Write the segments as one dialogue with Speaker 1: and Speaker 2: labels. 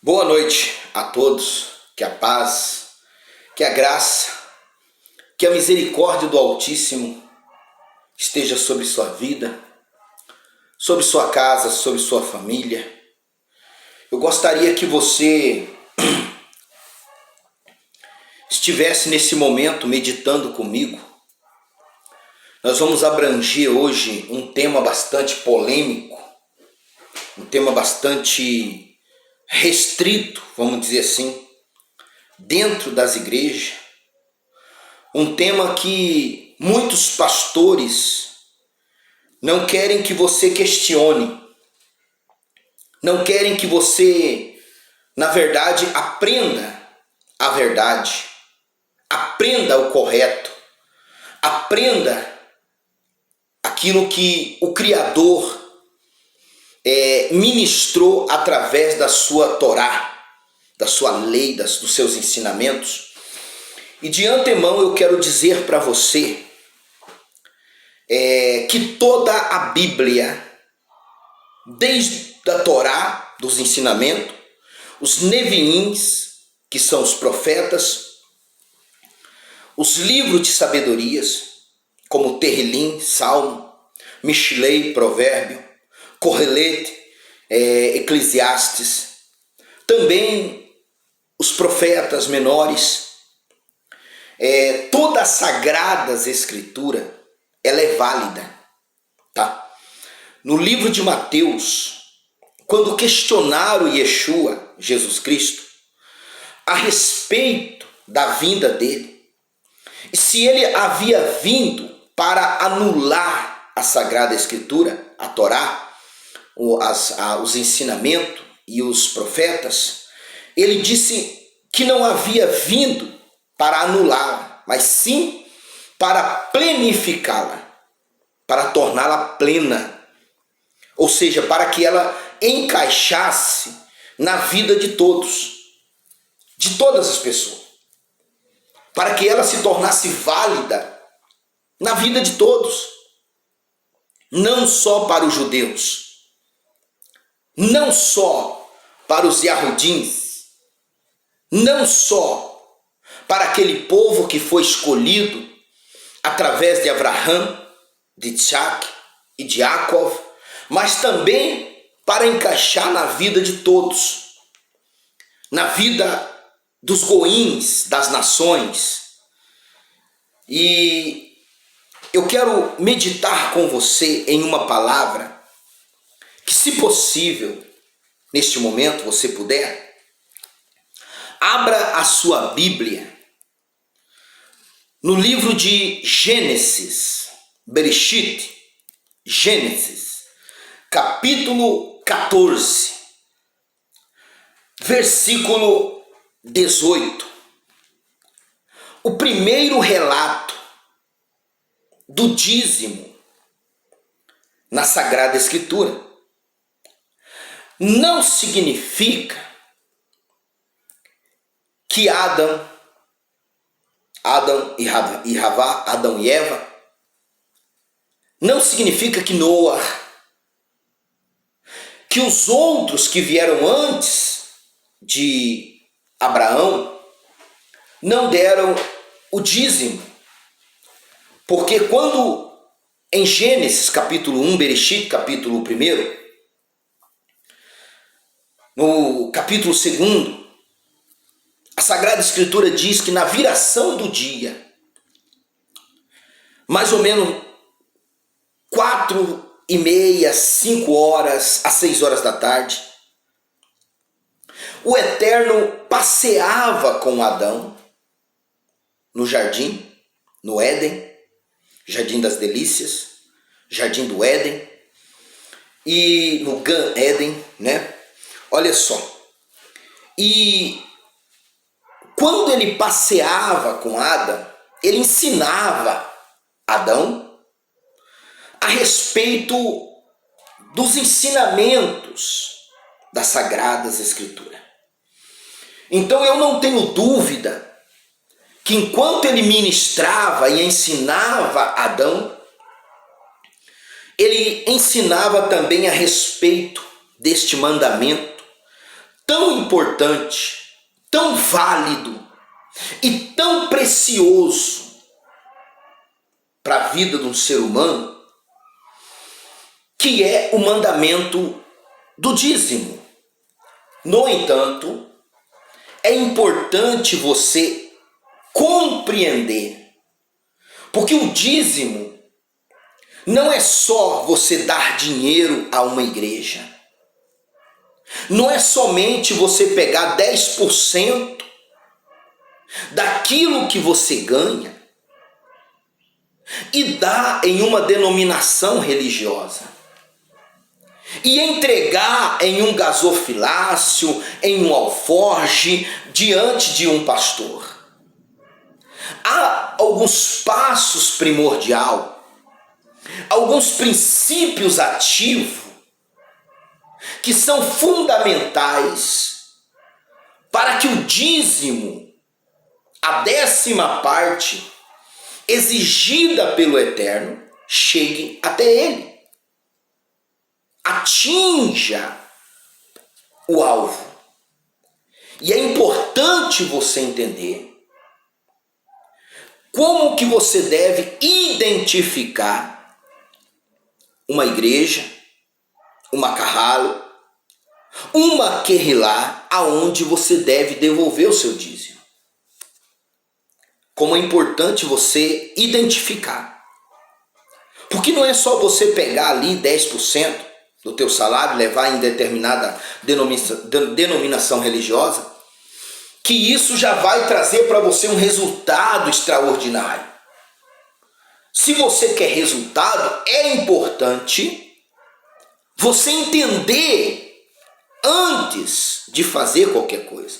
Speaker 1: Boa noite a todos, que a paz, que a graça, que a misericórdia do Altíssimo esteja sobre sua vida, sobre sua casa, sobre sua família. Eu gostaria que você estivesse nesse momento meditando comigo. Nós vamos abranger hoje um tema bastante polêmico, um tema bastante restrito, vamos dizer assim, dentro das igrejas. Um tema que muitos pastores não querem que você questione, não querem que você, na verdade, aprenda a verdade, aprenda o correto, aprenda aquilo que o Criador ministrou através da sua Torá, da sua lei, dos seus ensinamentos. E de antemão eu quero dizer para você que toda a Bíblia, desde a Torá, dos ensinamentos, os Neviins, que são os profetas, os livros de sabedorias, como Terrilim, Salmo, Mishlei, Provérbio, Correlete, Eclesiastes, também os profetas menores, toda a Sagradas Escritura, ela é válida, tá? No livro de Mateus, quando questionaram Yeshua, Jesus Cristo, a respeito da vinda dele, e se ele havia vindo para anular a Sagrada Escritura, a Torá, os ensinamentos e os profetas, ele disse que não havia vindo para anulá-la, mas sim para plenificá-la, para torná-la plena, ou seja, para que ela encaixasse na vida de todos, de todas as pessoas, para que ela se tornasse válida na vida de todos, não só para os judeus, não só para os Yahudins, não só para aquele povo que foi escolhido através de Abraão, de Isaac e de Jacó, mas também para encaixar na vida de todos, na vida dos goíns, das nações. E eu quero meditar com você em uma palavra que, se possível, neste momento você puder, abra a sua Bíblia no livro de Gênesis, Bereshit, Gênesis, capítulo 14, versículo 18. O primeiro relato do dízimo na Sagrada Escritura. Não significa que Adão e Eva, não significa que Noé, que os outros que vieram antes de Abraão não deram o dízimo. Porque quando em Gênesis capítulo 1, Bereshit capítulo 1, no capítulo 2, a Sagrada Escritura diz que na viração do dia, mais ou menos 4:30, 5 horas às 6 horas da tarde, o Eterno passeava com Adão no jardim, no Éden, Jardim das Delícias, Jardim do Éden, e no Gan Éden, né? Olha só, e quando ele passeava com Adão, ele ensinava Adão a respeito dos ensinamentos das Sagradas Escrituras. Então eu não tenho dúvida que enquanto ele ministrava e ensinava Adão, ele ensinava também a respeito deste mandamento tão importante, tão válido e tão precioso para a vida de um ser humano, que é o mandamento do dízimo. No entanto, é importante você compreender, porque o dízimo não é só você dar dinheiro a uma igreja, não é somente você pegar 10% daquilo que você ganha e dar em uma denominação religiosa e entregar em um gasofilácio, em um alforge, diante de um pastor. Há alguns passos primordiais, alguns princípios ativos que são fundamentais para que o dízimo, a 10ª exigida pelo Eterno, chegue até ele, atinja o alvo. E é importante você entender como que você deve identificar uma igreja, uma carralo, uma querrilá, aonde você deve devolver o seu dízimo. Como é importante você identificar. Porque não é só você pegar ali 10% do teu salário, levar em determinada denominação religiosa, que isso já vai trazer para você um resultado extraordinário. Se você quer resultado, é importante você entender antes de fazer qualquer coisa.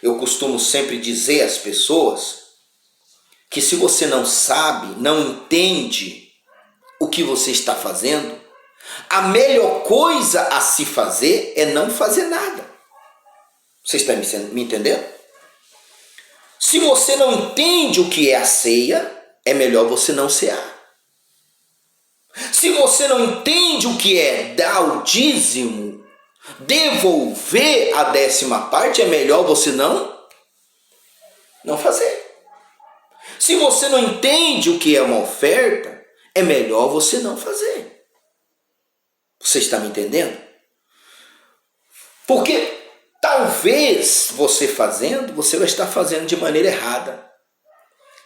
Speaker 1: Eu costumo sempre dizer às pessoas que se você não sabe, não entende o que você está fazendo, a melhor coisa a se fazer é não fazer nada. Você está me entendendo? Se você não entende o que é a ceia, é melhor você não cear. Se você não entende o que é dar o dízimo, devolver a 10ª, é melhor você não fazer. Se você não entende o que é uma oferta, é melhor você não fazer. Você está me entendendo? Porque talvez você fazendo, você vai estar fazendo de maneira errada.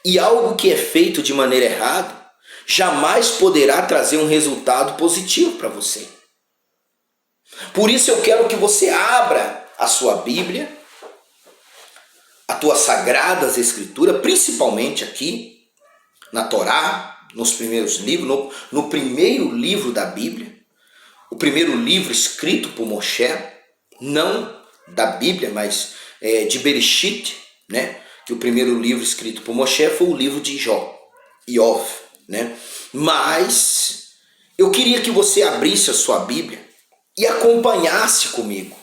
Speaker 1: E algo que é feito de maneira errada jamais poderá trazer um resultado positivo para você. Por isso eu quero que você abra a sua Bíblia, as tuas sagradas escrituras, principalmente aqui na Torá, nos primeiros livros, no primeiro livro da Bíblia, o primeiro livro escrito por Moshe, não da Bíblia, mas de Bereshit, né? Que o primeiro livro escrito por Moshe foi o livro de Iov, né? Mas eu queria que você abrisse a sua Bíblia e acompanhasse comigo,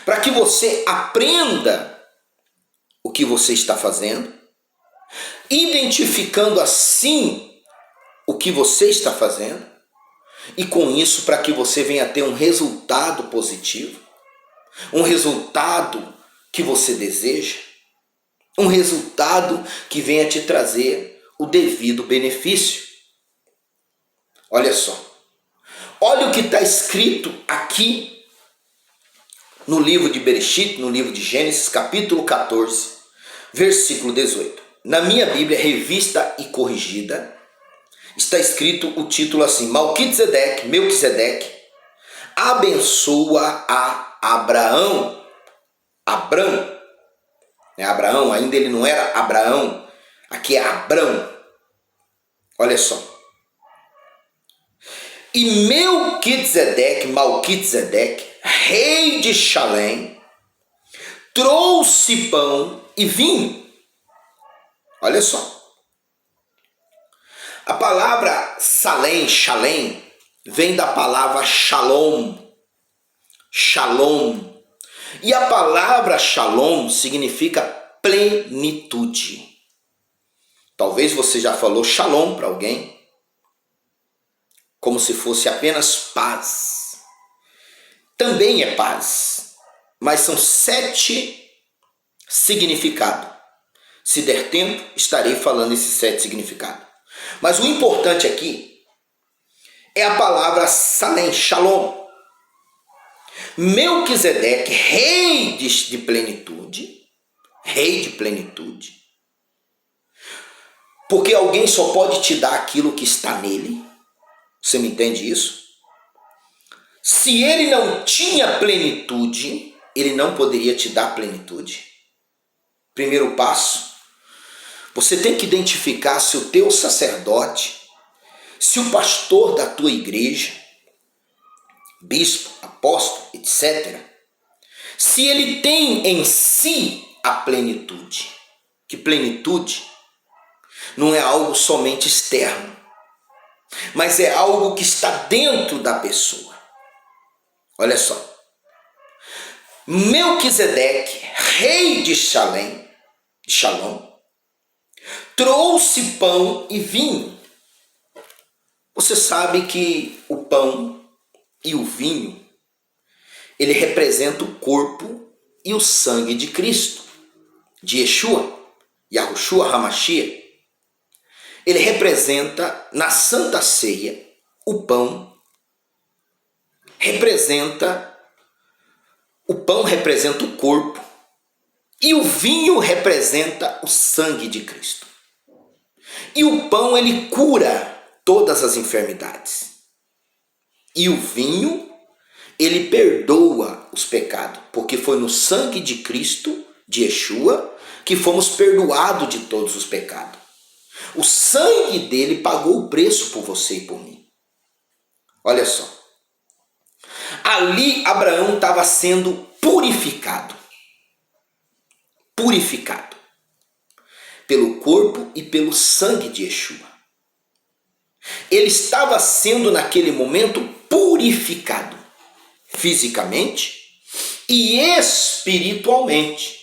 Speaker 1: para que você aprenda o que você está fazendo, identificando assim o que você está fazendo, e com isso para que você venha ter um resultado positivo, um resultado que você deseja, um resultado que venha te trazer o devido benefício. Olha só, olha o que está escrito aqui no livro de Bereshit, no livro de Gênesis, capítulo 14, versículo 18. Na minha Bíblia, revista e corrigida, está escrito o título assim: Melquisedeque abençoa a Abraão. Abraão, ainda ele não era Abraão, aqui é Abrão. Olha só. E Melquisedeque, rei de Salém, trouxe pão e vinho. Olha só. A palavra Shalem, vem da palavra Shalom. E a palavra Shalom significa plenitude. Talvez você já falou Shalom para alguém, como se fosse apenas paz. Também é paz, mas são 7 significados. Se der tempo, estarei falando esses 7 significados. Mas o importante aqui é a palavra Salem, Shalom. Melquisedeque, rei de plenitude, rei de plenitude. Porque alguém só pode te dar aquilo que está nele. Você me entende isso? Se ele não tinha plenitude, ele não poderia te dar plenitude. Primeiro passo, você tem que identificar se o teu sacerdote, se o pastor da tua igreja, bispo, apóstolo, etc., se ele tem em si a plenitude. Que plenitude não é algo somente externo, mas é algo que está dentro da pessoa. Olha só. Melquisedeque, rei de Shalom, trouxe pão e vinho. Você sabe que o pão e o vinho, ele representa o corpo e o sangue de Cristo, de Yeshua, Yahushua HaMashiach. Ele representa, na Santa Ceia, o pão representa o corpo e o vinho representa o sangue de Cristo. E o pão, ele cura todas as enfermidades. E o vinho, ele perdoa os pecados, porque foi no sangue de Cristo, de Yeshua, que fomos perdoados de todos os pecados. O sangue dele pagou o preço por você e por mim. Olha só. Ali Abraão estava sendo purificado. Purificado. Pelo corpo e pelo sangue de Yeshua. Ele estava sendo naquele momento purificado. Fisicamente e espiritualmente.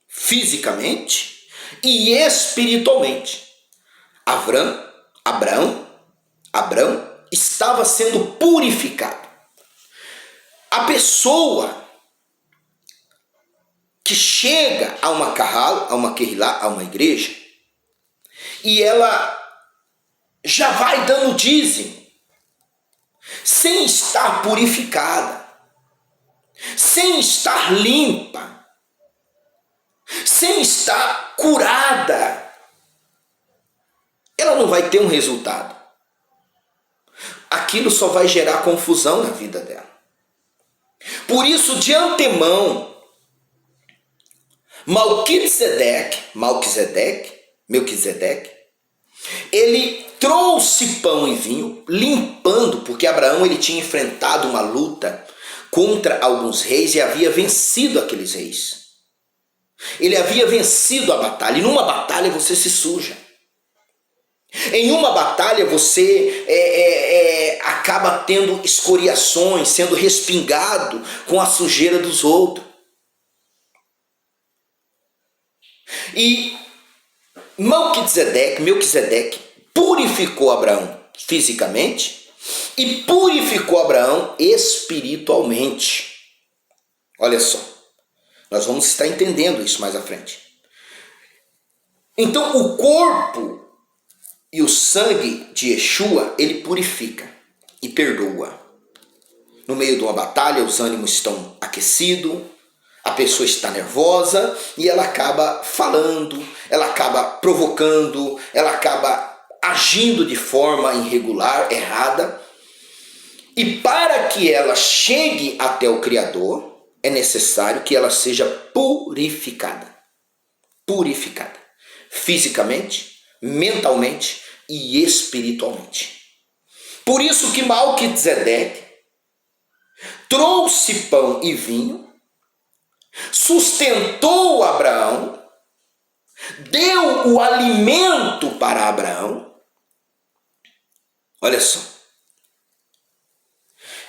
Speaker 1: Fisicamente e espiritualmente. Abraão estava sendo purificado. A pessoa que chega a uma carral, a uma querilá, a uma igreja, e ela já vai dando dízimo, sem estar purificada, sem estar limpa, sem estar curada, ela não vai ter um resultado. Aquilo só vai gerar confusão na vida dela. Por isso, de antemão, Melquisedeque, ele trouxe pão e vinho, limpando, porque Abraão ele tinha enfrentado uma luta contra alguns reis e havia vencido aqueles reis. Ele havia vencido a batalha, e numa batalha você se suja. Em uma batalha você acaba tendo escoriações, sendo respingado com a sujeira dos outros. E Melquisedeque purificou Abraão fisicamente e purificou Abraão espiritualmente. Olha só, nós vamos estar entendendo isso mais à frente. Então o corpo e o sangue de Yeshua, ele purifica e perdoa. No meio de uma batalha, os ânimos estão aquecidos, a pessoa está nervosa e ela acaba falando, ela acaba provocando, ela acaba agindo de forma irregular, errada. E para que ela chegue até o Criador, é necessário que ela seja purificada. Purificada. Fisicamente, mentalmente e espiritualmente. Por isso que Melquisedeque trouxe pão e vinho, sustentou Abraão, deu o alimento para Abraão. Olha só.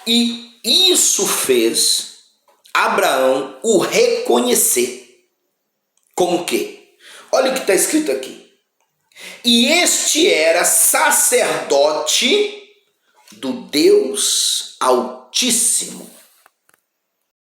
Speaker 1: E isso fez Abraão o reconhecer. Como que? Olha o que está escrito aqui. E este era sacerdote do Deus Altíssimo.